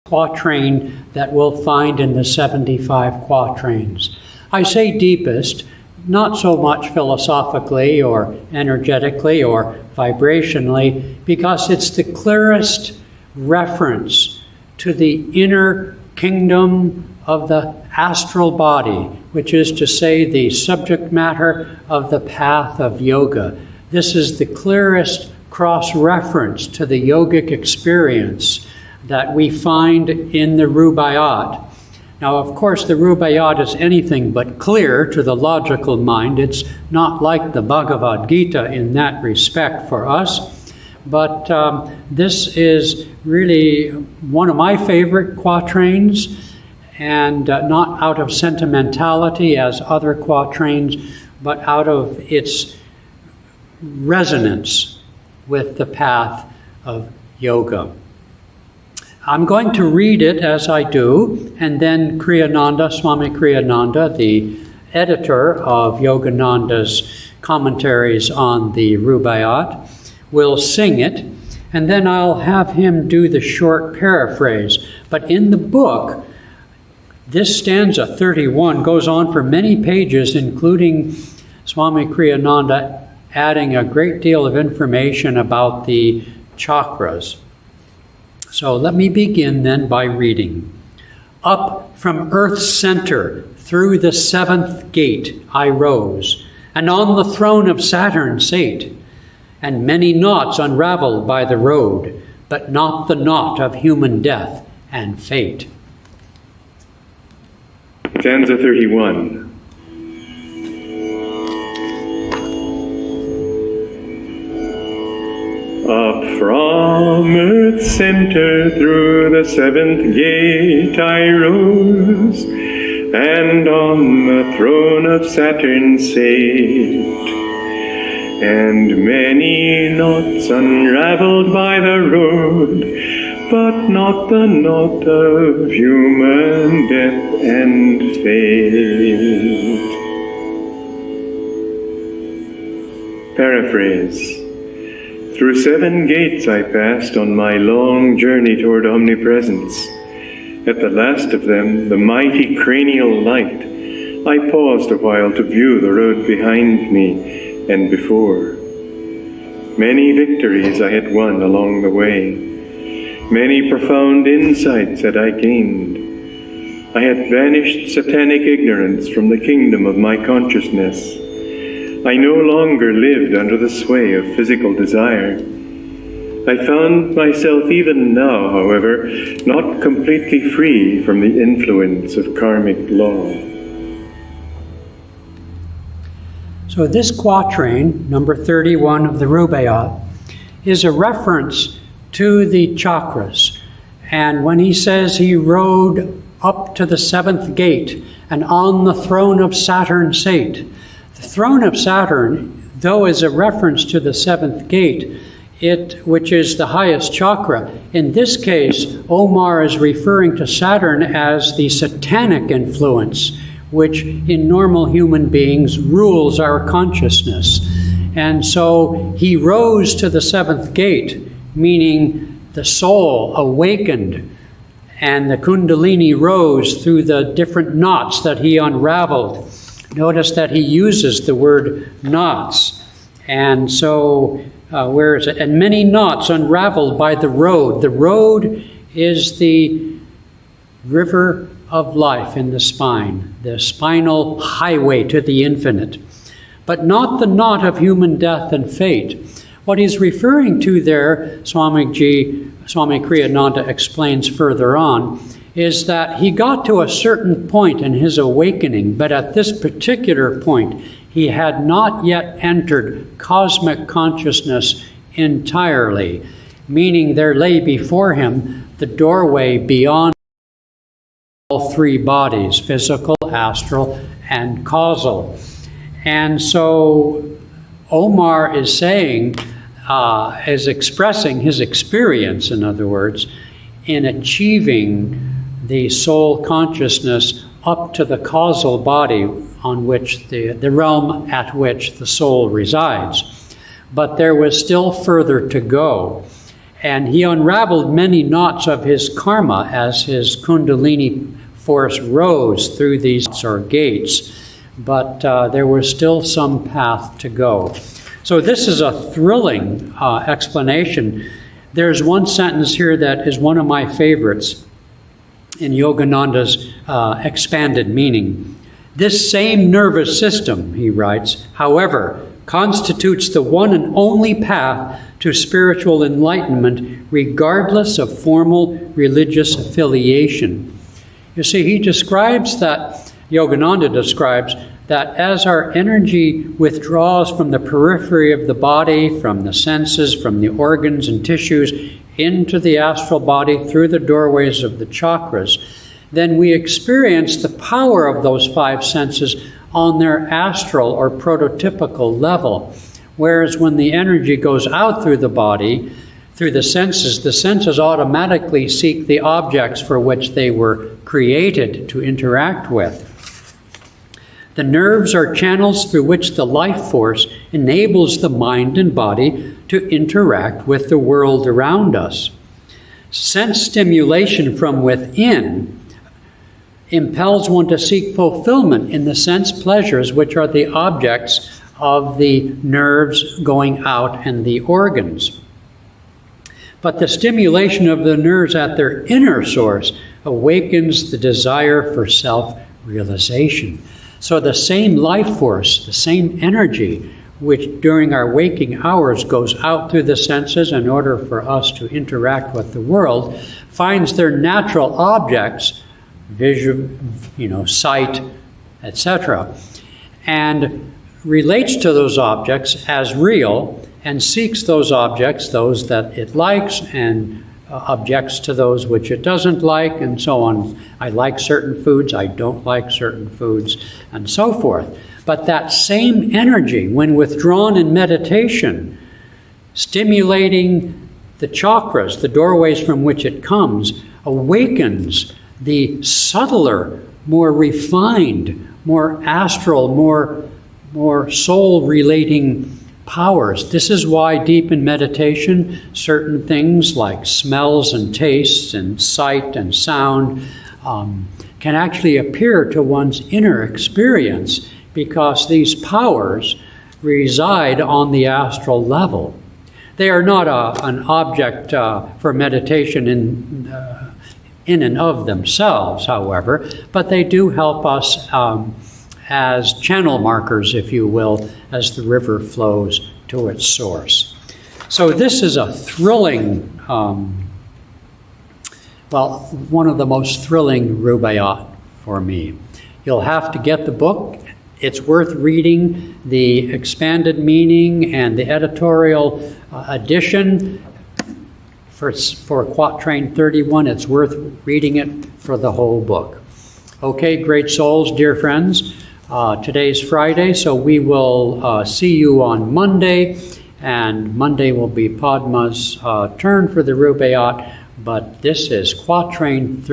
quatrain that we'll find in the 75 quatrains. I say deepest, not so much philosophically or energetically or vibrationally, because it's the clearest reference to the inner kingdom of the astral body, which is to say the subject matter of the path of yoga. This is the clearest cross-reference to the yogic experience that we find in the Rubayiat. Now, of course, the Rubayiat is anything but clear to the logical mind. It's not like the Bhagavad Gita in that respect for us. But this is really one of my favorite quatrains, and not out of sentimentality as other quatrains, but out of its resonance with the path of yoga. I'm going to read it as I do, and then Kriyananda, Swami Kriyananda, the editor of Yogananda's commentaries on the Rubayiat, will sing it, and then I'll have him do the short paraphrase. But in the book, this stanza 31 goes on for many pages, including Swami Kriyananda adding a great deal of information about the chakras. So let me begin then by reading. Up from earth's center, through the seventh gate, I rose, and on the throne of Saturn sate, and many knots unraveled by the road, but not the knot of human death and fate. Stanza 31. Up from earth's center through the seventh gate I rose, and on the throne of Saturn sate, and many knots unraveled by the road, but not the knot of human death and fate. Paraphrase. Through 7 gates I passed on my long journey toward omnipresence. At the last of them, the mighty cranial light, I paused a while to view the road behind me and before. Many victories I had won along the way. Many profound insights had I gained. I had banished satanic ignorance from the kingdom of my consciousness. I no longer lived under the sway of physical desire. I found myself even now, however, not completely free from the influence of karmic law. So this quatrain, number 31 of the Rubayiat, is a reference to the chakras. And when he says he rode up to the seventh gate and on the throne of Saturn sate, the throne of Saturn, though is a reference to the seventh gate, which is the highest chakra, in this case, Omar is referring to Saturn as the satanic influence, which in normal human beings rules our consciousness. And so he rose to the seventh gate, meaning the soul awakened, and the Kundalini rose through the different knots that he unraveled. Notice that he uses the word knots. And so, where is it? And many knots unraveled by the road. The road is the river of life in the spine, the spinal highway to the infinite, but not the knot of human death and fate. What he's referring to there, Swami Kriyananda explains further on, is that he got to a certain point in his awakening, but at this particular point, he had not yet entered cosmic consciousness entirely, meaning there lay before him the doorway beyond all 3 bodies, physical, astral, and causal. And so Omar is saying, is expressing his experience, in other words, in achieving the soul consciousness up to the causal body on which the realm at which the soul resides. But there was still further to go. And he unraveled many knots of his karma as his Kundalini force rose through these gates. But there was still some path to go. So this is a thrilling explanation. There's one sentence here that is one of my favorites in Yogananda's expanded meaning. This same nervous system, he writes, however, constitutes the one and only path to spiritual enlightenment, regardless of formal religious affiliation. You see, he describes that, Yogananda describes, that as our energy withdraws from the periphery of the body, from the senses, from the organs and tissues, into the astral body through the doorways of the chakras, then we experience the power of those five senses on their astral or prototypical level. Whereas when the energy goes out through the body, through the senses automatically seek the objects for which they were created to interact with. The nerves are channels through which the life force enables the mind and body to interact with the world around us. Sense stimulation from within impels one to seek fulfillment in the sense pleasures which are the objects of the nerves going out and the organs. But the stimulation of the nerves at their inner source awakens the desire for self-realization. So the same life force, the same energy, which during our waking hours goes out through the senses in order for us to interact with the world, finds their natural objects, vision, sight, etc., and relates to those objects as real and seeks those objects, those that it likes, and objects to those which it doesn't like, and so on. I like certain foods, I don't like certain foods, and so forth. But that same energy, when withdrawn in meditation, stimulating the chakras, the doorways from which it comes, awakens the subtler, more refined, more astral, more soul-relating powers. This is why deep in meditation, certain things like smells and tastes and sight and sound can actually appear to one's inner experience, because these powers reside on the astral level. They are not an object for meditation in and of themselves, however, but they do help us as channel markers, if you will, as the river flows to its source. So this is a thrilling, one of the most thrilling Rubayiat for me. You'll have to get the book. It's worth reading the expanded meaning and the editorial edition for Quatrain 31. It's worth reading it for the whole book. Okay, great souls, dear friends. Today's Friday, so we will see you on Monday, and Monday will be Padma's turn for the Rubayiat, but this is Quatrain 30.